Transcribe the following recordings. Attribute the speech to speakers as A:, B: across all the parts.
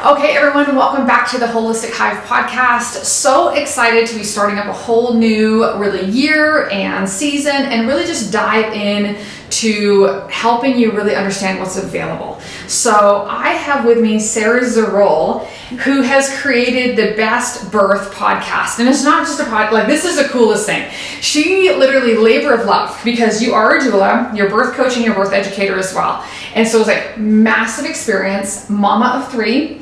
A: Okay, everyone, welcome back to the Holistic Hive podcast. So excited to be starting up a whole new year and season and really just dive in to helping you really understand what's available. So I have with me Sarah Ziroll, who has created the Best Birth podcast. And it's not just a podcast, this is the coolest thing. She literally labor of love, because you are a doula, you're birth coach and you're birth educator as well. And so it's massive experience, mama of 3.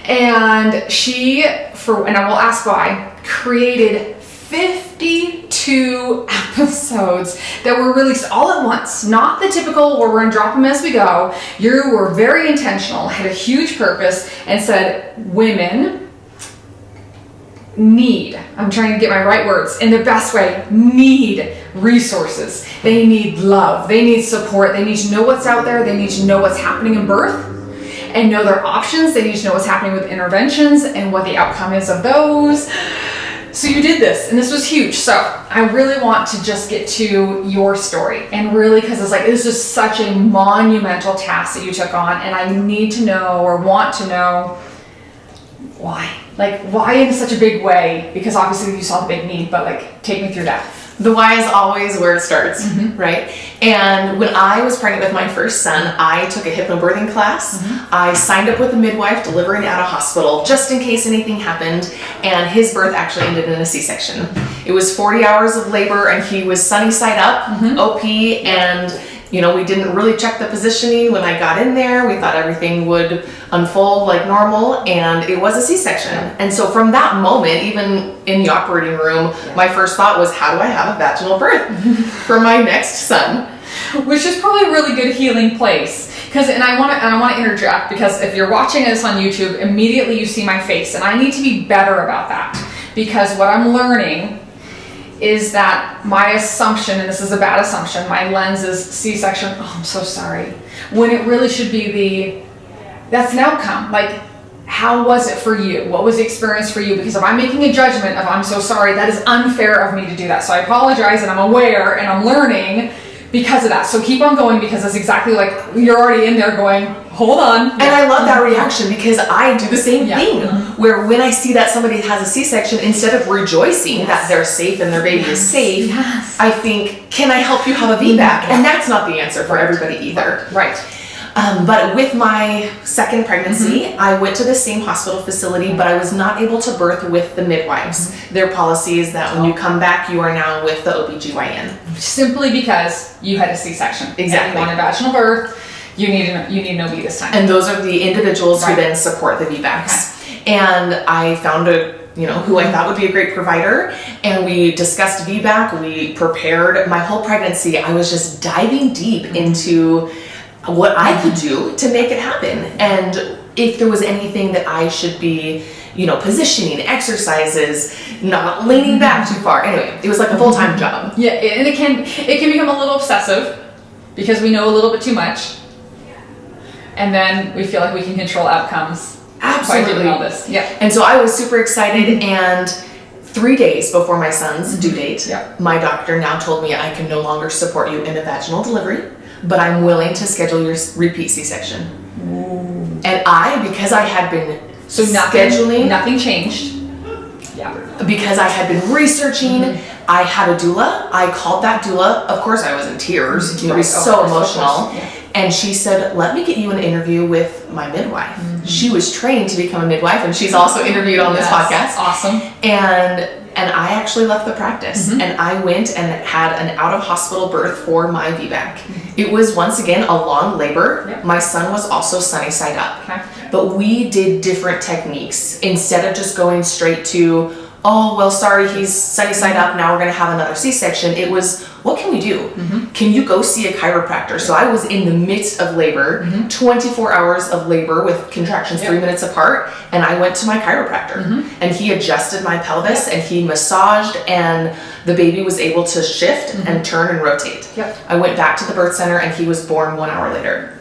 A: And she, and I will ask why, created 52 episodes that were released all at once. Not the typical where we're going to drop them as we go. You were very intentional, had a huge purpose, and said women need, I'm trying to get my right words in the best way, need resources. They need love. They need support. They need to know what's out there. They need to know what's happening in birth and know their options. They need to know what's happening with interventions and what the outcome is of those. So you did this, and this was huge. So I really want to just get to your story, and really, because it's this is such a monumental task that you took on, and I need to know or want to know why. Why in such a big way? Because obviously you saw the big need, but take me through that.
B: The why is always where it starts, right? And when I was pregnant with my first son, I took a hypnobirthing class. I signed up with a midwife delivering at a hospital just in case anything happened, and his birth actually ended in a C-section. It was 40 hours of labor, and he was sunny side up, OP, and we didn't really check the positioning when I got in there. We thought everything would unfold like normal, and it was a C-section. And so from that moment, even in the operating room, my first thought was, how do I have a vaginal birth for my next son?
A: Which is probably a really good healing place. And I want to interject, because if you're watching this on YouTube, immediately you see my face, and I need to be better about that, because what I'm learning is that my assumption, and this is a bad assumption, my lens is C-section, oh, I'm so sorry, when it really should be that's an outcome. How was it for you? What was the experience for you? Because if I'm making a judgment of I'm so sorry, that is unfair of me to do that. So I apologize, and I'm aware, and I'm learning because of that. So keep on going, because it's exactly you're already in there going, hold on.
B: And I love that reaction, because I do the same thing, where when I see that somebody has a C-section, instead of rejoicing that they're safe and their baby is safe, I think, can I help you have a VBAC? And that's not the answer for everybody either.
A: Right.
B: But with my second pregnancy, I went to the same hospital facility, but I was not able to birth with the midwives. Their policy is that when you come back, you are now with the OBGYN.
A: Simply because you had a C-section.
B: Exactly.
A: And you want a vaginal birth, you need an OB this time.
B: And those are the individuals who then support the VBACs. Okay. And I found who I thought would be a great provider, and we discussed VBAC. We prepared my whole pregnancy. I was just diving deep into what I could do to make it happen, and if there was anything that I should be, positioning, exercises, not leaning back too far. Anyway, it was a full-time job.
A: Yeah, and it can become a little obsessive, because we know a little bit too much, and then we feel like we can control outcomes.
B: Absolutely.
A: By doing all this. Yeah.
B: And so I was super excited, and 3 days before my son's due date, my doctor now told me I can no longer support you in a vaginal delivery, but I'm willing to schedule your repeat C-section. Ooh. And because I had been scheduling.
A: Nothing changed. Yeah.
B: Because I had been researching, I had a doula. I called that doula. Of course, I was in tears. It was so emotional. Yeah. And she said, let me get you an interview with my midwife. She was trained to become a midwife, and she's also interviewed on this podcast.
A: Awesome.
B: And I actually left the practice, and I went and had an out-of-hospital birth for my VBAC. It was, once again, a long labor. My son was also sunny side up.
A: Okay.
B: But we did different techniques. Instead of just going straight to, oh, well, sorry, he's sunny side up, now we're going to have another C-section. It was, what can we do? Can you go see a chiropractor? So I was in the midst of labor, 24 hours of labor with contractions 3 minutes apart, and I went to my chiropractor, and he adjusted my pelvis, and he massaged, and the baby was able to shift and turn and rotate. I went back to the birth center, and he was born 1 hour later.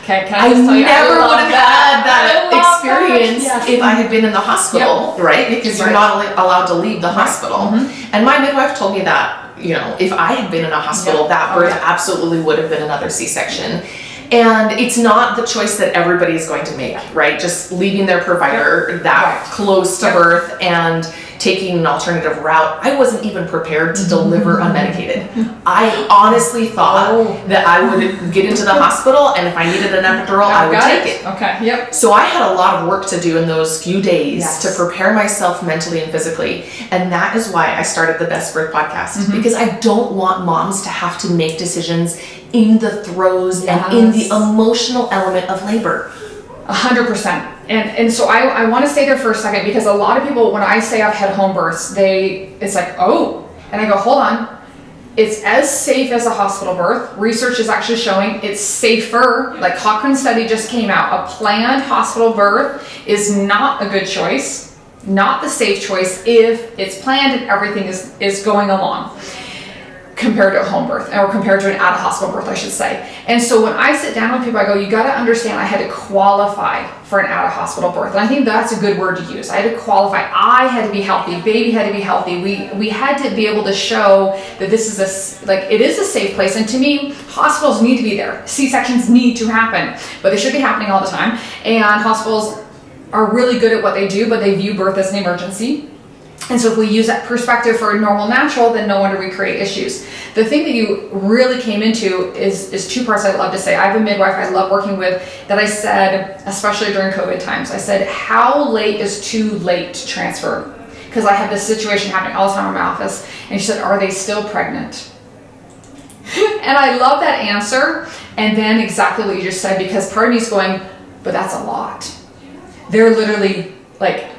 A: Okay, can I just tell you,
B: never would have had that experience if I had been in the hospital, right? Because you're not allowed to leave the hospital. And my midwife told me that, if I had been in a hospital, that birth absolutely would have been another C-section. And it's not the choice that everybody is going to make, right? Just leaving their provider that close to birth and taking an alternative route. I wasn't even prepared to deliver unmedicated. I honestly thought that I would get into the hospital, and if I needed an epidural, I would take it.
A: Okay, yep.
B: So I had a lot of work to do in those few days to prepare myself mentally and physically. And that is why I started the Best Birth Podcast, because I don't want moms to have to make decisions in the throes and in the emotional element of labor.
A: 100%. And so I want to stay there for a second, because a lot of people, when I say I've had home births, it's like, oh, and I go, hold on. It's as safe as a hospital birth. Research is actually showing it's safer. Like Cochrane study just came out. A planned hospital birth is not a good choice, not the safe choice if it's planned and everything is going along, compared to a home birth, or compared to an out-of-hospital birth, I should say. And so when I sit down with people, I go, you got to understand I had to qualify for an out-of-hospital birth. And I think that's a good word to use. I had to qualify. I had to be healthy. Baby had to be healthy. We had to be able to show that this is it is a safe place. And to me, hospitals need to be there. C-sections need to happen, but they should be happening all the time. And hospitals are really good at what they do, but they view birth as an emergency. And so if we use that perspective for a normal natural, then no wonder we create issues. The thing that you really came into is two parts I'd love to say. I have a midwife I love working with that I said, especially during COVID times, I said, how late is too late to transfer? Because I had this situation happening all the time in my office. And she said, are they still pregnant? And I love that answer. And then exactly what you just said, because part of me is going, but that's a lot. They're literally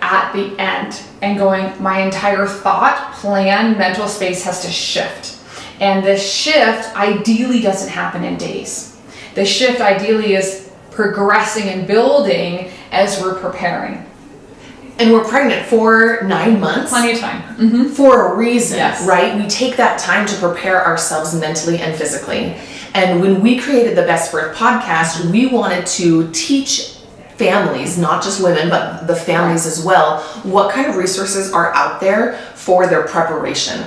A: at the end and going, my entire thought, plan, mental space has to shift. And this shift ideally doesn't happen in days. The shift ideally is progressing and building as we're preparing.
B: And we're pregnant for 9 months.
A: Plenty of time.
B: For a reason, right? We take that time to prepare ourselves mentally and physically. And when we created the Best Birth Podcast, we wanted to teach families, not just women, but the families as well, what kind of resources are out there for their preparation.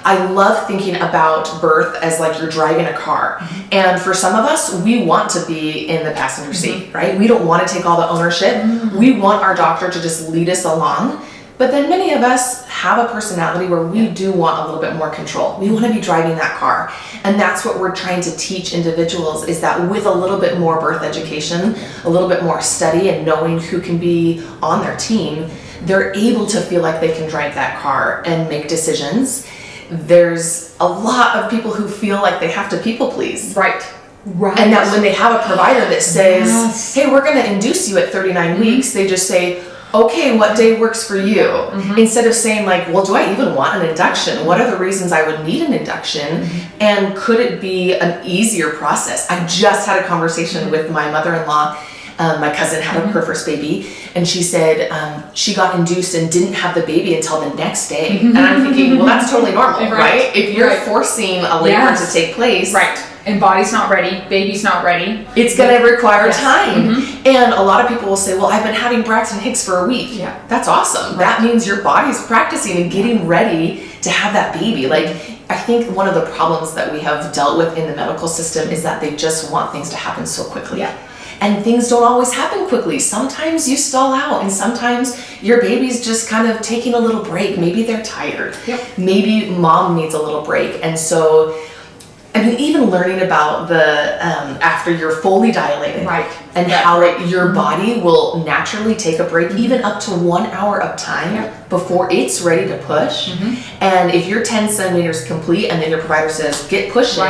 B: I love thinking about birth as like you're driving a car. And for some of us, we want to be in the passenger seat, right? We don't want to take all the ownership. We want our doctor to just lead us along. But then many of us have a personality where we do want a little bit more control. We want to be driving that car. And that's what we're trying to teach individuals, is that with a little bit more birth education, a little bit more study and knowing who can be on their team, they're able to feel like they can drive that car and make decisions. There's a lot of people who feel like they have to people please.
A: Right.
B: And that when they have a provider that says, hey, we're going to induce you at 39 weeks, they just say, okay, what day works for you? Instead of saying well, do I even want an induction? What are the reasons I would need an induction? And could it be an easier process? I just had a conversation with my mother-in-law. My cousin had her first baby, and she said she got induced and didn't have the baby until the next day. And I'm thinking, well, that's totally normal, right? If you're forcing a labor to take place.
A: Right. And body's not ready, baby's not ready.
B: It's going to require time. And a lot of people will say, well, I've been having Braxton Hicks for a week.
A: Yeah.
B: That's awesome. That means your body's practicing and getting ready to have that baby. I think one of the problems that we have dealt with in the medical system is that they just want things to happen so quickly. And things don't always happen quickly. Sometimes you stall out, and sometimes your baby's just kind of taking a little break. Maybe they're tired. Maybe mom needs a little break. And so, even learning about the after you're fully dilated, and how your body will naturally take a break, even up to 1 hour of time before it's ready to push. And if you're 10 centimeters complete, and then your provider says, get pushing,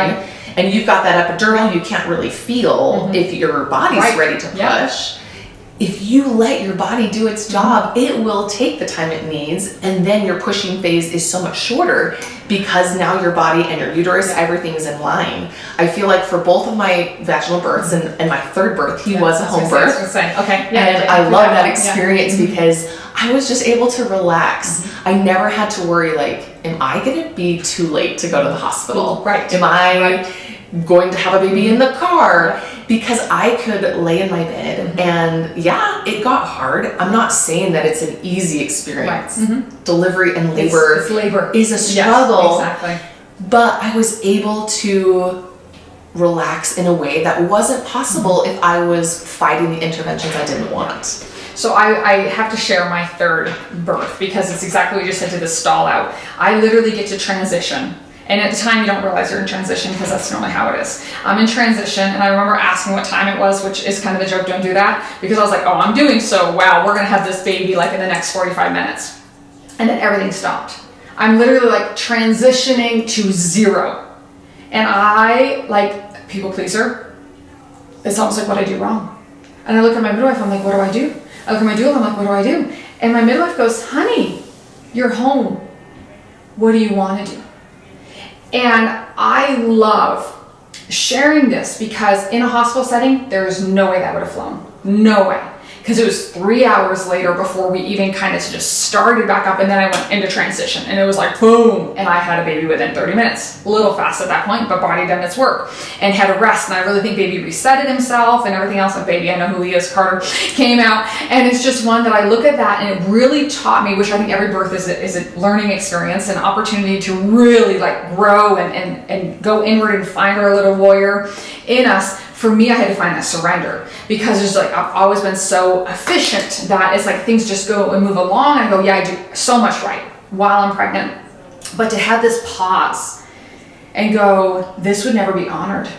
B: and you've got that epidural, you can't really feel if your body's ready to push. If you let your body do its job, it will take the time it needs, and then your pushing phase is so much shorter because now your body and your uterus, everything is in line. I feel like for both of my vaginal births and my third birth, he was a home birth. And I love that experience because I was just able to relax. I never had to worry, am I going to be too late to go to the hospital? Am I going to have a baby in the car? Because I could lay in my bed and it got hard. I'm not saying that it's an easy experience. Delivery and labor
A: labor
B: is a struggle.
A: Yes, exactly.
B: But I was able to relax in a way that wasn't possible if I was fighting the interventions I didn't want.
A: So I have to share my third birth because it's exactly what you just said, to the stall out. I literally get to transition. And at the time, you don't realize you're in transition because that's normally how it is. I'm in transition, and I remember asking what time it was, which is kind of the joke, don't do that, because I was like, oh, I'm doing so well. We're going to have this baby like in the next 45 minutes. And then everything stopped. I'm literally like transitioning to 0. And I, like, people pleaser, it's almost like what I do wrong. And I look at my midwife, I'm like, what do I do? I look at my doula, I'm like, what do I do? And my midwife goes, honey, you're home. What do you want to do? And I love sharing this because in a hospital setting, there is no way that would have flown. No way. Because it was 3 hours later before we even kind of just started back up, and then I went into transition, and it was like boom, and I had a baby within 30 minutes. A little fast at that point, but body done its work and had a rest. And I really think baby resetted himself and everything else. And baby, I know who he is, Carter, came out, and it's just one that I look at that, and it really taught me, which I think every birth is a learning experience, an opportunity to really like grow and go inward and find our little warrior in us. For me, I had to find that surrender, because it's like I've always been so efficient that it's like things just go and move along. I go, yeah, I do so much right while I'm pregnant. But to have this pause and go, this would never be honored,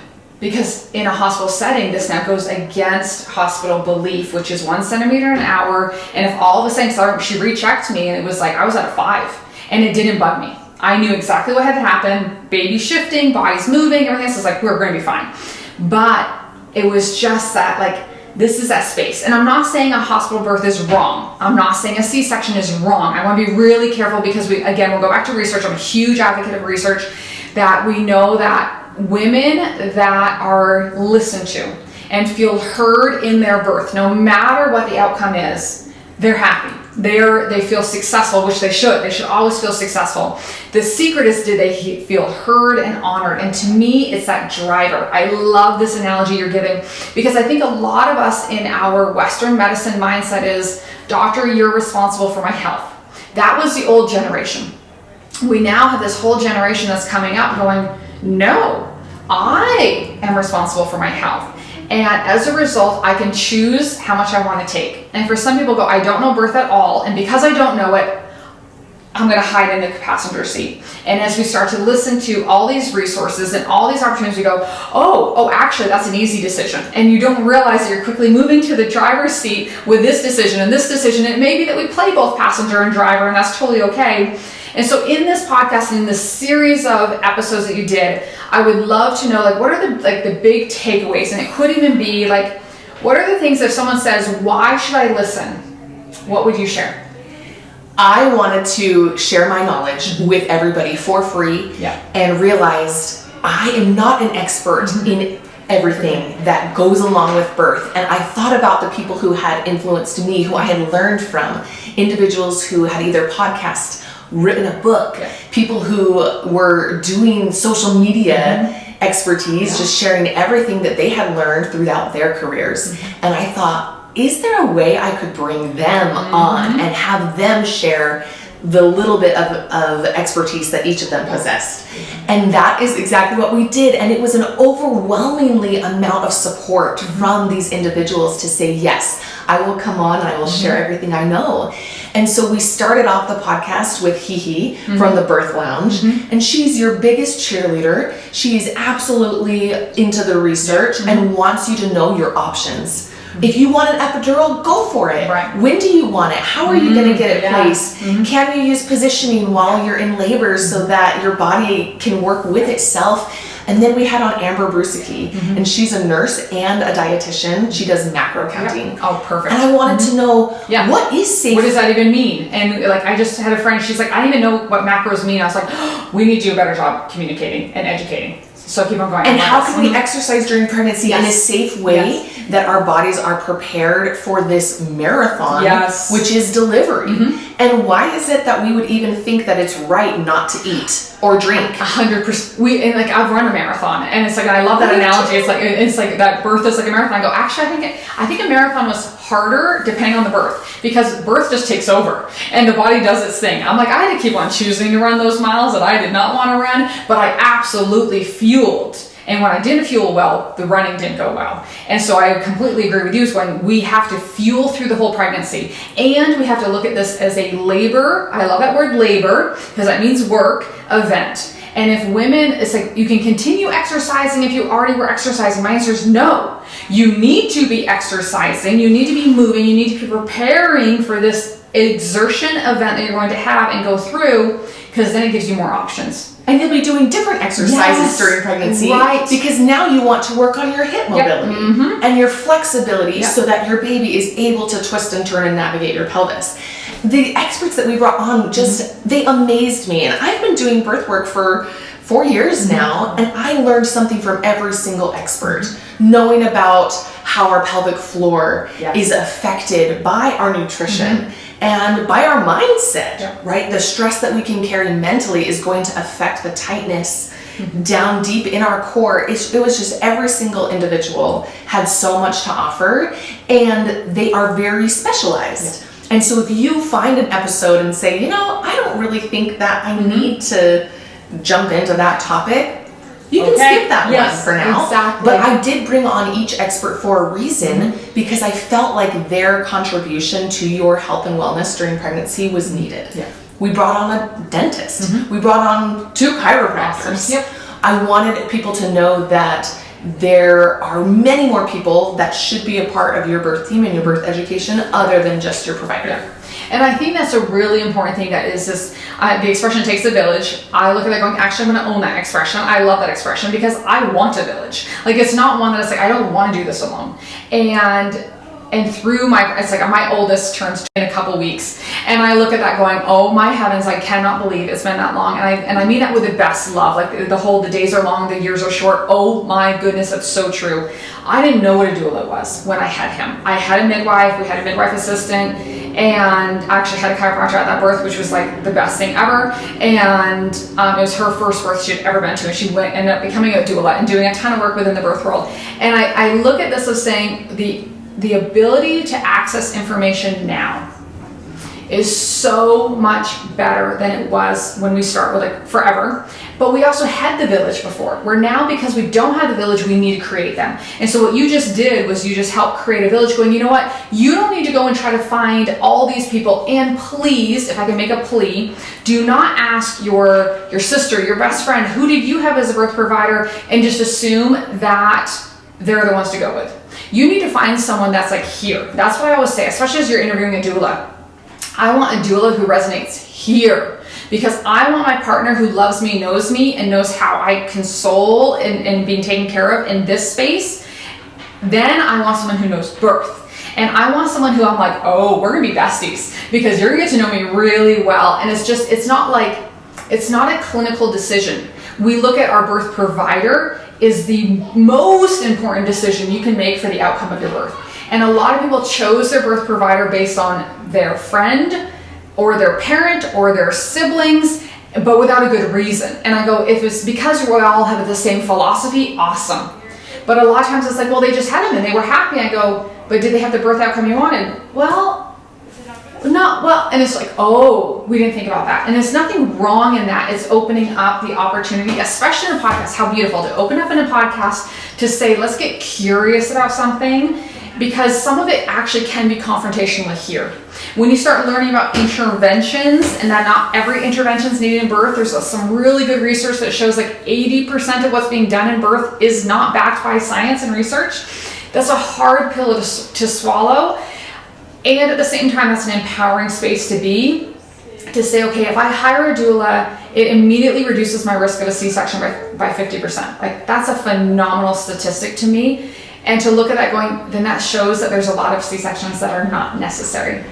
A: because in a hospital setting, this now goes against hospital belief, which is 1 centimeter an hour. And if all of a sudden she rechecked me and it was like I was at a 5, and it didn't bug me. I knew exactly what had to happen. Baby shifting, body's moving, everything else is like, we're going to be fine. But it was just that, like, this is that space. And I'm not saying a hospital birth is wrong. I'm not saying a C-section is wrong. I want to be really careful, because we'll go back to research. I'm a huge advocate of research, that we know that women that are listened to and feel heard in their birth, no matter what the outcome is, they're happy. They feel successful, which they should. They should always feel successful. The secret is, did they feel heard and honored? And to me, it's that driver. I love this analogy you're giving, because I think a lot of us in our Western medicine mindset is, doctor, you're responsible for my health. That was the old generation. We now have this whole generation that's coming up going, no, I am responsible for my health. And as a result, I can choose how much I want to take. And for some people go, I don't know birth at all, and because I don't know it, I'm going to hide in the passenger seat. And as we start to listen to all these resources and all these opportunities, we go, oh, actually, that's an easy decision. And you don't realize that you're quickly moving to the driver's seat with this decision and this decision. It may be that we play both passenger and driver, and that's totally okay. And so in this podcast, in this series of episodes that you did, I would love to know, like, what are the big takeaways? And it could even be like, what are the things, if someone says, why should I listen? What would you share?
B: I wanted to share my knowledge with everybody for free, and realized I am not an expert in everything that goes along with birth. And I thought about the people who had influenced me, who I had learned from, individuals who had either podcast, written a book, people who were doing social media expertise, just sharing everything that they had learned throughout their careers. And I thought, is there a way I could bring them on and have them share the little bit of expertise that each of them possessed? And that is exactly what we did. And it was an overwhelmingly amount of support from these individuals to say, yes, I will come on and I will share everything I know. And so we started off the podcast with Hee from the Birth Lounge, and she's your biggest cheerleader. She's absolutely into the research and wants you to know your options. If you want an epidural, go for it.
A: Right.
B: When do you want it? How are you going to get it placed? Can you use positioning while you're in labor so that your body can work with itself? And then we had on Amber Brusicki, and she's a nurse and a dietitian. She does macro counting.
A: Oh, perfect.
B: And I wanted to know, what is safe?
A: What does that even mean? And like, I just had a friend, she's like, I didn't even know what macros mean. I was like, oh, we need to do a better job communicating and educating. So keep on going.
B: And how can we exercise during pregnancy in a safe way that our bodies are prepared for this marathon, which is delivery? And why is it that we would even think that it's right not to eat or drink?
A: 100%. And like, I've run a marathon, and it's like, I love that analogy. It's like that birth is like a marathon. I go, actually, I think a marathon was harder depending on the birth, because birth just takes over and the body does its thing. I'm like, I had to keep on choosing to run those miles that I did not want to run, but I absolutely fueled And when I didn't fuel well, the running didn't go well. And so I completely agree with you. We have to fuel through the whole pregnancy, and we have to look at this as a labor, I love that word labor, because that means work, event. And if women, it's like, you can continue exercising if you already were exercising. My answer is no. You need to be exercising, you need to be moving, you need to be preparing for this exertion event that you're going to have and go through, because then it gives you more options.
B: And you'll be doing different exercises during pregnancy,
A: right?
B: Because now you want to work on your hip mobility and your flexibility so that your baby is able to twist and turn and navigate your pelvis. The experts that we brought on they amazed me. And I've been doing birth work for 4 years now, and I learned something from every single expert, knowing about how our pelvic floor is affected by our nutrition and by our mindset, right? The stress that we can carry mentally is going to affect the tightness down deep in our core. It was just every single individual had so much to offer, and they are very specialized. And so if you find an episode and say, I don't really think that I need to jump into that topic, you can skip that one for now.
A: Exactly.
B: But I did bring on each expert for a reason, because I felt like their contribution to your health and wellness during pregnancy was needed. Yeah. We brought on a dentist. We brought on 2 chiropractors.
A: Yep.
B: I wanted people to know that there are many more people that should be a part of your birth team and your birth education other than just your provider.
A: Yeah. And I think that's a really important thing, that is this, the expression takes a village. I look at that going, actually, I'm going to own that expression. I love that expression because I want a village. Like, it's not one that it's like, I don't want to do this alone. And through my oldest turns in a couple weeks, and I look at that going, oh my heavens, I cannot believe it's been that long. And I mean that with the best love. Like, the days are long, the years are short. Oh my goodness, that's so true. I didn't know what a doula was when I had him. I had a midwife, we had a midwife assistant, and actually had a chiropractor at that birth, which was like the best thing ever. And it was her first birth she'd ever been to, and she ended up becoming a doula and doing a ton of work within the birth world. And I look at this as saying the ability to access information now is so much better than it was when we start with, like, forever. But we also had the village before. Where now, because we don't have the village, we need to create them. And so what you just did was you just helped create a village, going, you know what? You don't need to go and try to find all these people. And please, if I can make a plea, do not ask your sister, your best friend, who did you have as a birth provider, and just assume that they're the ones to go with. You need to find someone that's like here. That's what I always say, especially as you're interviewing a doula. I want a doula who resonates here, because I want my partner who loves me, knows me, and knows how I console and being taken care of in this space. Then I want someone who knows birth. And I want someone who I'm like, oh, we're gonna be besties, because you're gonna get to know me really well. And it's not a clinical decision. We look at our birth provider is the most important decision you can make for the outcome of your birth. And a lot of people chose their birth provider based on their friend or their parent or their siblings, but without a good reason. And I go, if it's because we all have the same philosophy, awesome. But a lot of times it's like, well, they just had him and they were happy. I go, but did they have the birth outcome you wanted? Well, no, well, and it's like, oh, we didn't think about that. And there's nothing wrong in that. It's opening up the opportunity, especially in a podcast. How beautiful to open up in a podcast to say, let's get curious about something, because some of it actually can be confrontational here. When you start learning about interventions, and that not every intervention is needed in birth, there's some really good research that shows like 80% of what's being done in birth is not backed by science and research. That's a hard pill to swallow. And at the same time, that's an empowering space to be, to say, okay, if I hire a doula, it immediately reduces my risk of a C-section by 50%. Like, that's a phenomenal statistic to me. And to look at that going, then that shows that there's a lot of C-sections that are not necessary.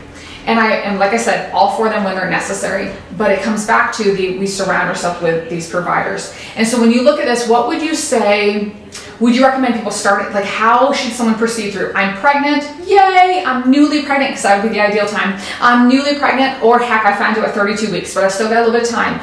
A: And like I said, all for them when they're necessary, but it comes back to we surround ourselves with these providers. And so when you look at this, what would you say, would you recommend people start it? Like, how should someone proceed through? I'm pregnant, yay, I'm newly pregnant, because that would be the ideal time. I'm newly pregnant, or heck, I found you at 32 weeks, but I've still got a little bit of time.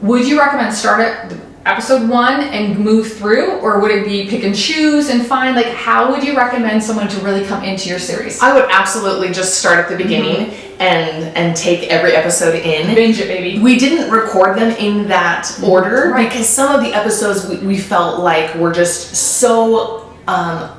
A: Would you recommend start at episode 1 and move through, or would it be pick and choose and find, like, how would you recommend someone to really come into your series?
B: I would absolutely just start at the beginning and take every episode in.
A: Binge it, baby.
B: We didn't record them in that order because some of the episodes we felt like were just so,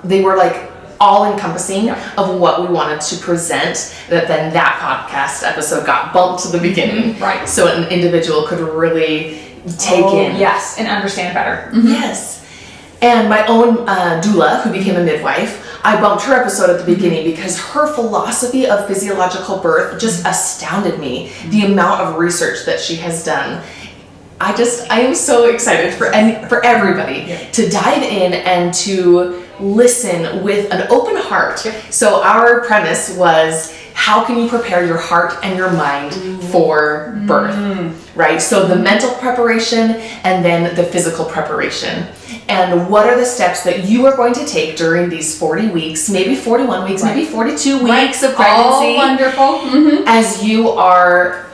B: they were like all-encompassing of what we wanted to present, that then that podcast episode got bumped to the beginning.
A: Right.
B: So an individual could really take in.
A: Yes, and understand better.
B: Yes. And my own doula, who became a midwife, I bumped her episode at the beginning because her philosophy of physiological birth just astounded me. The amount of research that she has done. I am so excited for everybody to dive in and to listen with an open heart. So our premise was, how can you prepare your heart and your mind for birth, right? So the mental preparation and then the physical preparation. And what are the steps that you are going to take during these 40 weeks, maybe 41 weeks, maybe 42 weeks of pregnancy.
A: All wonderful.
B: As you are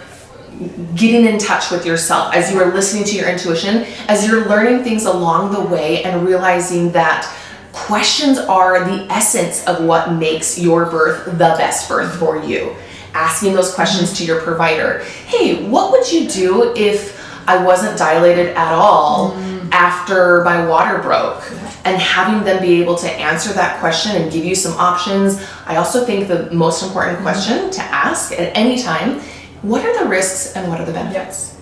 B: getting in touch with yourself, as you are listening to your intuition, as you're learning things along the way and realizing that questions are the essence of what makes your birth the best birth for you. Asking those questions to your provider. Hey, what would you do if I wasn't dilated at all after my water broke? And having them be able to answer that question and give you some options. I also think the most important question to ask at any time, what are the risks and what are the benefits?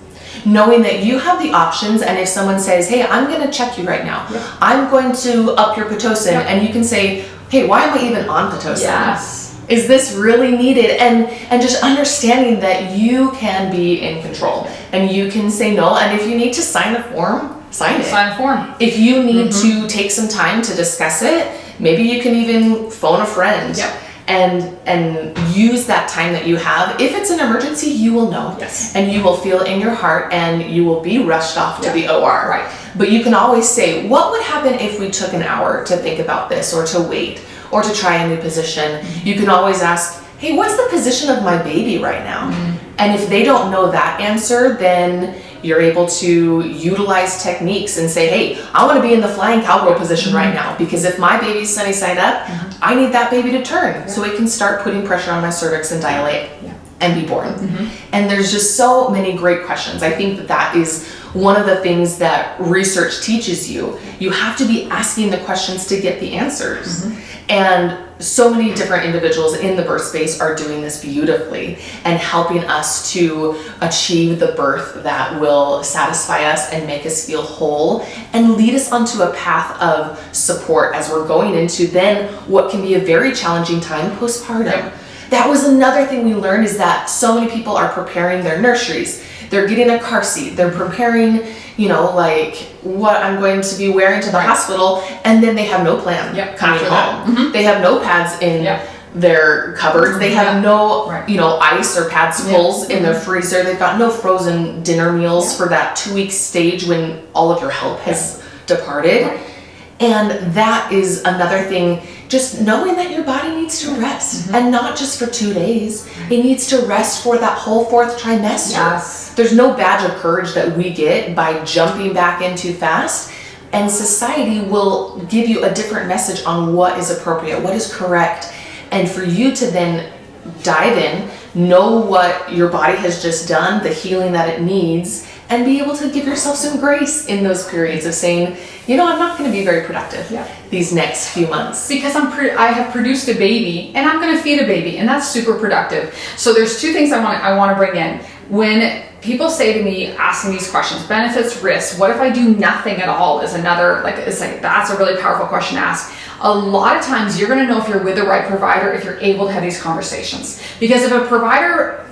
B: Knowing that you have the options, and if someone says, hey, I'm going to check you right now. I'm going to up your Pitocin, and you can say, hey, why am I even on Pitocin?
A: Yes.
B: Is this really needed? And just understanding that you can be in control and you can say no. And if you need to sign a form, sign it.
A: Sign a form.
B: If you need to take some time to discuss it, maybe you can even phone a friend. And use that time that you have. If it's an emergency, you will know. And you will feel it in your heart and you will be rushed off to the OR.
A: Right.
B: But you can always say, what would happen if we took an hour to think about this, or to wait, or to try a new position? You can always ask, hey, what's the position of my baby right now? And if they don't know that answer, then you're able to utilize techniques and say, hey, I want to be in the flying cowgirl position right now, because if my baby's sunny side up, I need that baby to turn so it can start putting pressure on my cervix and dilate and be born. And there's just so many great questions. I think that is one of the things that research teaches you. You have to be asking the questions to get the answers. And so many different individuals in the birth space are doing this beautifully and helping us to achieve the birth that will satisfy us and make us feel whole and lead us onto a path of support as we're going into then what can be a very challenging time postpartum. That was another thing we learned, is that so many people are preparing their nurseries. They're getting a car seat. They're preparing, like what I'm going to be wearing to the hospital, and then they have no plan coming home. They have no pads in their cupboards. They have no, ice or padsicles in their freezer. They've got no frozen dinner meals for that 2-week stage when all of your help has departed. And that is another thing, just knowing that your body needs to rest, and not just for 2 days. It needs to rest for that whole 4th trimester. There's no badge of courage that we get by jumping back in too fast. And society will give you a different message on what is appropriate, what is correct. And for you to then dive in, know what your body has just done, the healing that it needs, and be able to give yourself some grace in those periods of saying, I'm not going to be very productive these next few months.
A: Because I have produced a baby and I'm going to feed a baby, and that's super productive. So there's 2 things I want to bring in. When people say to me, asking these questions, benefits, risks, what if I do nothing at all, is another, that's a really powerful question to ask. A lot of times you're going to know if you're with the right provider if you're able to have these conversations. Because if a provider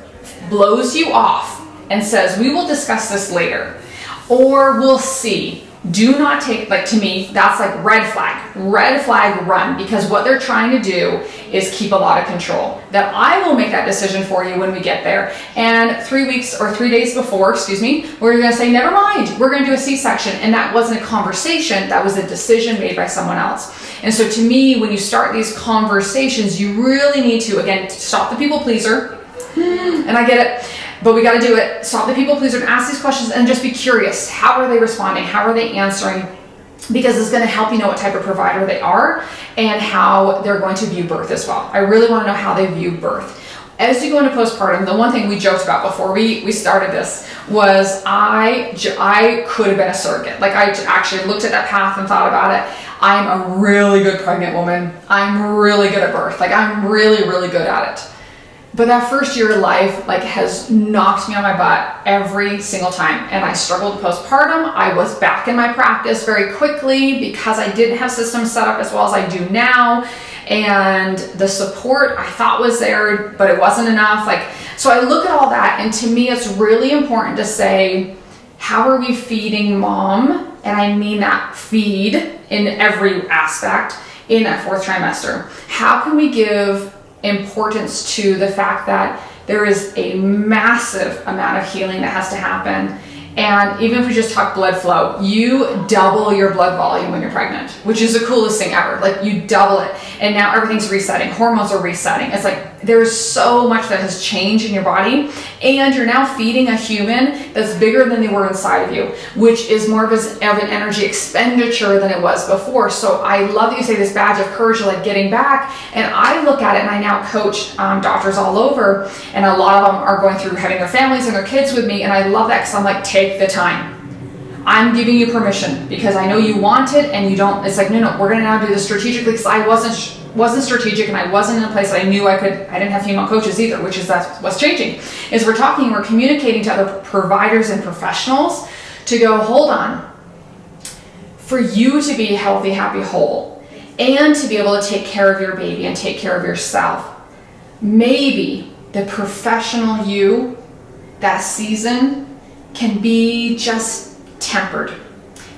A: blows you off and says, we will discuss this later, or we'll see, do not take, to me, that's red flag, run, because what they're trying to do is keep a lot of control. That I will make that decision for you when we get there, and 3 weeks or 3 days before, where you're going to say, never mind, we're going to do a C-section, and that wasn't a conversation, that was a decision made by someone else. And so to me, when you start these conversations, you really need to, again, stop the people pleaser, and I get it, but we got to do it. Stop the people pleaser and ask these questions and just be curious. How are they responding? How are they answering? Because it's going to help you know what type of provider they are and how they're going to view birth as well. I really want to know how they view birth. as you go into postpartum, the one thing we joked about before we started this was I could have been a surrogate. Like, I actually looked at that path and thought about it. I'm a really good pregnant woman. I'm really good at birth. Like, I'm really, really good at it. But that first year of life, like, has knocked me on my butt every single time. And I struggled postpartum. I was back in my practice very quickly because I didn't have systems set up as well as I do now. And the support I thought was there, but it wasn't enough. Like, so I look at all that, and to me, it's really important to say, how are we feeding mom? And I mean that feed in every aspect in that 4th trimester. How can we give importance to the fact that there is a massive amount of healing that has to happen? And even if we just talk blood flow, you double your blood volume when you're pregnant, which is the coolest thing ever. Like, you double it, and now everything's resetting. Hormones are resetting. It's like there's so much that has changed in your body, and you're now feeding a human that's bigger than they were inside of you, which is more of an energy expenditure than it was before. So I love that you say this badge of courage, like getting back. And I look at it, and I now coach doctors all over, and a lot of them are going through having their families and their kids with me, and I love that because I'm like, take the time. I'm giving you permission because I know you want it, and you don't. It's like, no, we're going to now do this strategically, because I wasn't strategic, and I wasn't in a place that I knew I could. I didn't have female coaches either, which is that's what's changing. Is we're communicating to other providers and professionals to go, hold on, for you to be healthy, happy, whole, and to be able to take care of your baby and take care of yourself. Maybe the professional you that season can be just tempered.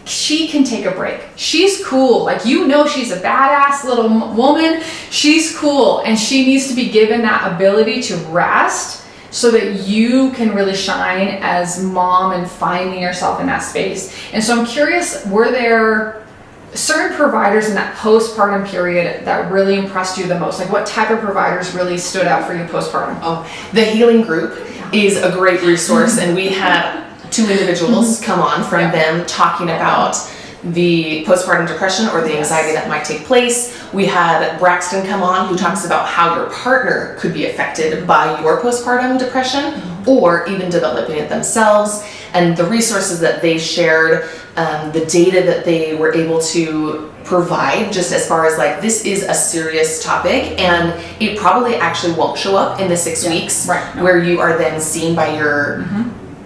A: She can take a break. She's cool. Like, you know, she's a badass little woman. She's cool, and she needs to be given that ability to rest so that you can really shine as mom and finding yourself in that space. And so I'm curious, were there certain providers in that postpartum period that really impressed you the most? Like, what type of providers really stood out for you postpartum?
B: Oh, the Healing Group is a great resource, and we had 2 individuals come on from them talking about the postpartum depression or the anxiety that might take place. We had Braxton come on, who talks about how your partner could be affected by your postpartum depression or even developing it themselves, and the resources that they shared, the data that they were able to provide, just as far as like, this is a serious topic, and it probably actually won't show up in the 6 weeks where you are then seen by your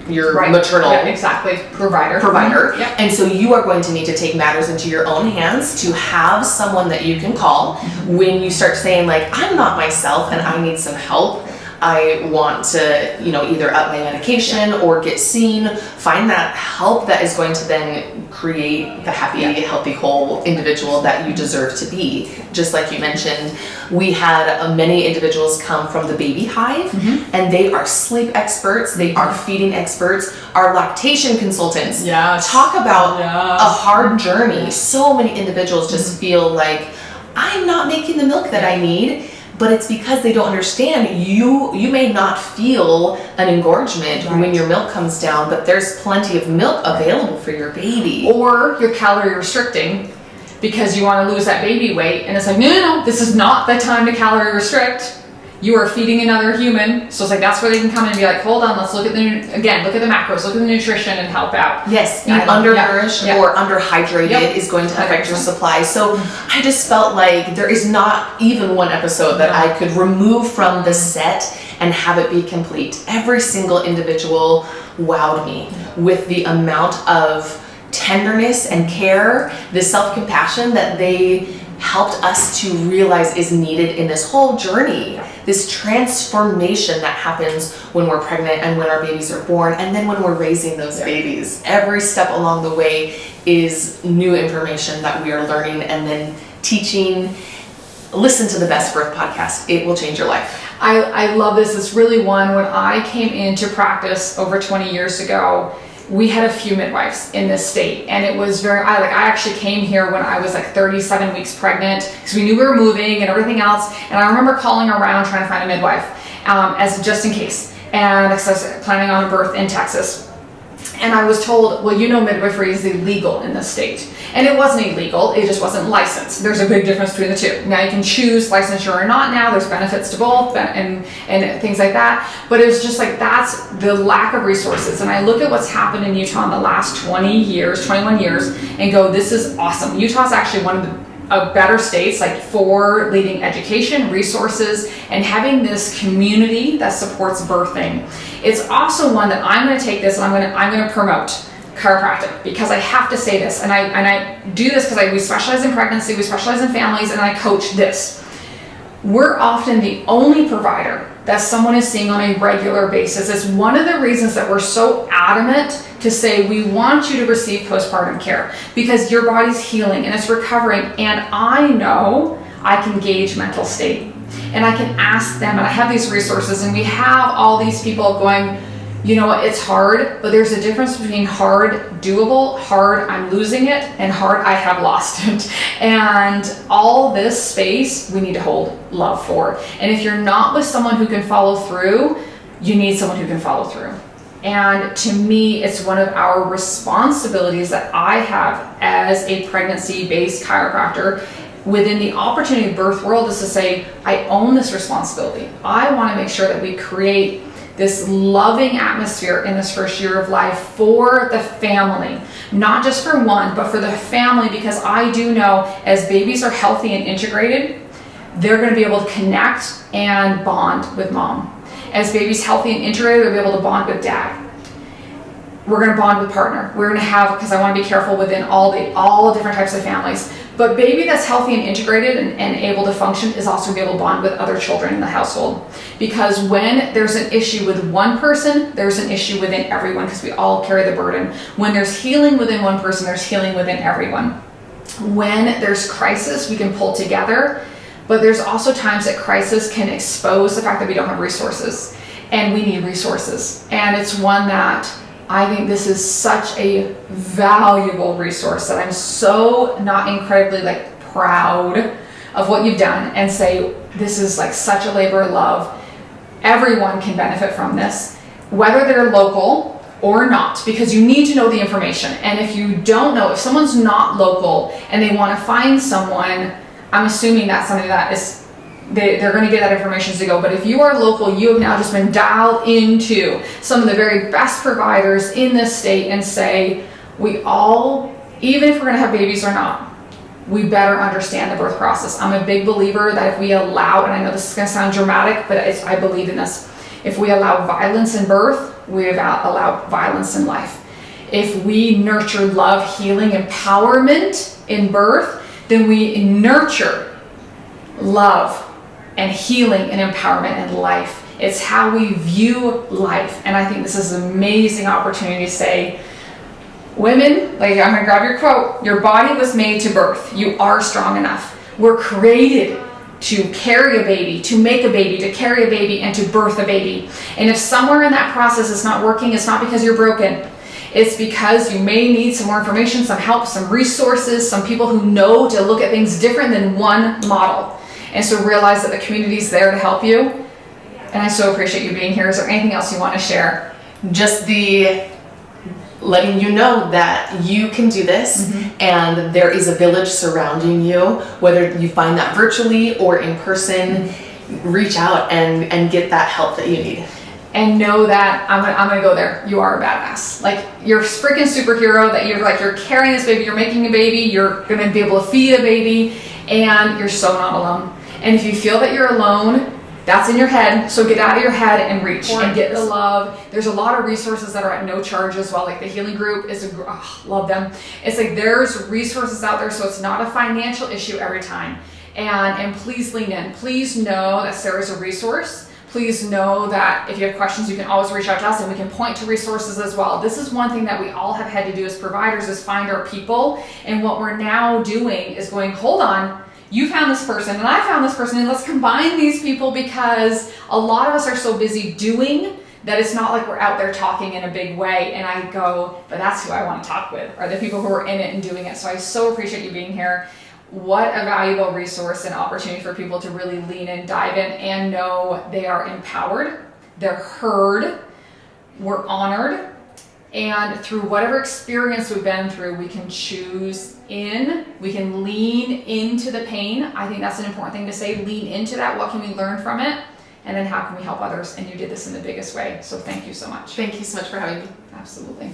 B: maternal
A: exactly provider.
B: And so you are going to need to take matters into your own hands to have someone that you can call when you start saying, like, I'm not myself and I need some help. I want to, either up my medication or get seen, find that help that is going to then create the happy, healthy, whole individual that you deserve to be. Just like you mentioned, we had many individuals come from the baby hive, and they are sleep experts, they are feeding experts, our lactation consultants. Talk about a hard journey. So many individuals just feel like, I'm not making the milk that I need. But it's because they don't understand. You may not feel an engorgement when your milk comes down, but there's plenty of milk available for your baby.
A: Or you're calorie restricting because you want to lose that baby weight, and it's like, no, this is not the time to calorie restrict. You are feeding another human. So it's like, that's where they can come in and be like, hold on, let's look at the macros, look at the nutrition and help out.
B: Yes, being undernourished or underhydrated is going to affect your supply. So I just felt like there is not even one episode that I could remove from the set and have it be complete. Every single individual wowed me with the amount of tenderness and care, the self-compassion that they helped us to realize is needed in this whole journey, this transformation that happens when we're pregnant and when our babies are born, and then when we're raising those babies. Every step along the way is new information that we are learning and then teaching. Listen to the Best Birth podcast. It will change your life.
A: I love this. It's really one, when I came into practice over 20 years ago, we had a few midwives in this state, and it was I actually came here when I was like 37 weeks pregnant, because we knew we were moving and everything else. And I remember calling around trying to find a midwife as just in case. And because I was planning on a birth in Texas. And I was told, well, midwifery is illegal in this state. And it wasn't illegal, it just wasn't licensed. There's a big difference between the two. Now you can choose licensure or not now, there's benefits to both and things like that. But it was just like, that's the lack of resources. And I look at what's happened in Utah in the last 21 years, and go, this is awesome. Utah's actually one of the better states, like for leading education, resources, and having this community that supports birthing. It's also one that I'm going to take this and I'm going to promote chiropractic, because I have to say this, and I do this because we specialize in pregnancy, we specialize in families, and I coach this. We're often the only provider that someone is seeing on a regular basis. It's one of the reasons that we're so adamant to say we want you to receive postpartum care, because your body's healing and it's recovering, and I know I can gauge mental state and I can ask them, and I have these resources, and we have all these people going, you know what, it's hard, but there's a difference between hard, doable, hard, I'm losing it, and hard, I have lost it. And all this space we need to hold love for. And if you're not with someone who can follow through, you need someone who can follow through. And to me, it's one of our responsibilities that I have as a pregnancy-based chiropractor within the opportunity birth world, is to say, I own this responsibility. I want to make sure that we create this loving atmosphere in this first year of life for the family, not just for one, but for the family, because I do know as babies are healthy and integrated, they're going to be able to connect and bond with mom. As babies healthy and integrated, they'll be able to bond with dad. We're going to bond with partner. We're going to have, because I want to be careful within all the different types of families. But baby that's healthy and integrated and able to function is also going to be able to bond with other children in the household. Because when there's an issue with one person, there's an issue within everyone, because we all carry the burden. When there's healing within one person, there's healing within everyone. When there's crisis, we can pull together. But there's also times that crisis can expose the fact that we don't have resources, and we need resources. And it's one that I think this is such a valuable resource that I'm so not incredibly proud of what you've done, and say this is such a labor of love. Everyone can benefit from this, whether they're local or not, because you need to know the information. And if you don't know, if someone's not local and they want to find someone, I'm assuming that's something that is, they're going to get that information to go. But if you are local, you have now just been dialed into some of the very best providers in this state, and say, we all, even if we're going to have babies or not, we better understand the birth process. I'm a big believer that if we allow, and I know this is going to sound dramatic, but I believe in this. If we allow violence in birth, we allow violence in life. If we nurture love, healing, empowerment in birth, then we nurture love and healing and empowerment in life. It's how we view life. And I think this is an amazing opportunity to say, women, I'm going to grab your quote, your body was made to birth. You are strong enough. We're created to carry a baby, to make a baby, to carry a baby, and to birth a baby. And if somewhere in that process it's not working, it's not because you're broken. It's because you may need some more information, some help, some resources, some people who know to look at things different than one model. And so realize that the community's there to help you. And I so appreciate you being here. Is there anything else you want to share?
B: Just the letting you know that you can do this, and there is a village surrounding you, whether you find that virtually or in person. Reach out and get that help that you need.
A: And know that I'm gonna go there. You are a badass. You're a freaking superhero, that you're carrying this baby, you're making a baby, you're gonna be able to feed a baby, and you're so not alone. And if you feel that you're alone, that's in your head. So get out of your head and reach and get the love. There's a lot of resources that are at no charge as well. The healing group is love them. It's there's resources out there, so it's not a financial issue every time. And please lean in. Please know that Sarah's a resource. Please know that if you have questions, you can always reach out to us, and we can point to resources as well. This is one thing that we all have had to do as providers, is find our people. And what we're now doing is going, hold on, you found this person and I found this person, and let's combine these people, because a lot of us are so busy doing that it's not like we're out there talking in a big way. And I go, but that's who I want to talk with, are the people who are in it and doing it. So I so appreciate you being here. What a valuable resource and opportunity for people to really lean in, dive in, and know they are empowered, they're heard, we're honored, And through whatever experience we've been through, we can choose we can lean into the pain. I think that's an important thing to say, lean into that. What can we learn from it? And then how can we help others? And you did this in the biggest way. So thank you so much.
B: Thank you so much for having me.
A: Absolutely.